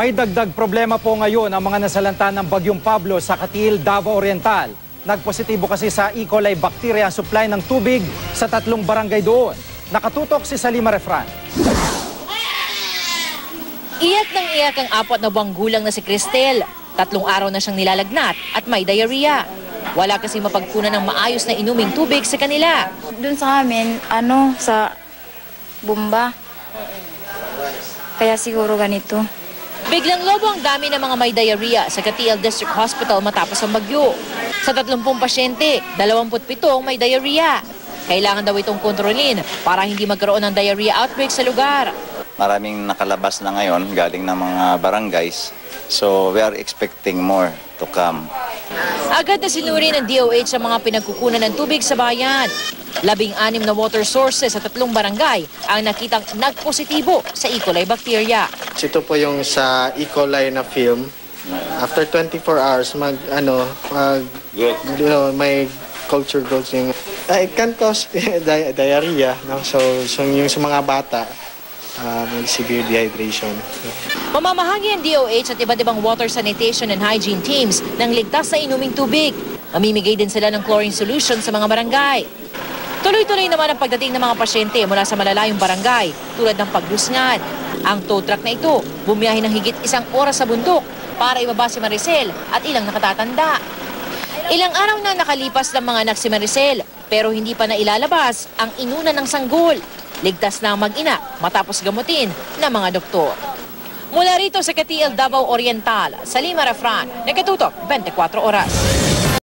May dagdag problema po ngayon ang mga nasalanta ng Bagyong Pablo sa Katiil, Davao Oriental. Nagpositibo kasi sa E. coli bacteria ang supply ng tubig sa 3 barangay doon. Nakatutok si Salima Refran. Iyak ng iyak ang 4 na buwang gulang na si Cristel. 3 araw na siyang nilalagnat at may diarrhea. Wala kasi mapagkunan ng maayos na inuming tubig sa kanila. Doon sa amin, sa bomba. Kaya siguro ganito. Biglang lobo ang dami ng mga may diarrhea sa Katiil District Hospital matapos ang bagyo. Sa 30 pasyente, 27 ang may diarrhea. Kailangan daw itong kontrolin para hindi magkaroon ng diarrhea outbreak sa lugar. Maraming nakalabas na ngayon galing ng mga barangays. So we are expecting more to come. Agad na sinuri ng DOH ang mga pinagkukunan ng tubig sa bayan. 16 na water sources sa 3 barangay ang nakitang nagpositibo sa E. coli bacteria. Ito po yung sa E. coli na film. After 24 hours, may culture growth yung it can cause diarrhea, no? So yung sa mga bata, may severe dehydration. Mamamahagi ang DOH at iba't ibang water sanitation and hygiene teams ng ligtas na inuming tubig. Mamimigay din sila ng chlorine solution sa mga barangay. Tuloy-tuloy naman ang pagdating ng mga pasyente mula sa malalayong barangay tulad ng Paglusngan. Ang tow truck na ito bumiyahe ng higit 1 oras sa bundok para ibaba si Maricel at ilang nakatatanda. Ilang araw na nakalipas ng mga anak si Maricel pero hindi pa na ilalabas ang inuna ng sanggol. Ligtas na ang mag-ina matapos gamutin ng mga doktor. Mula rito sa Katiil, Davao Oriental, Salima Refran, Nakatutok, 24 Oras.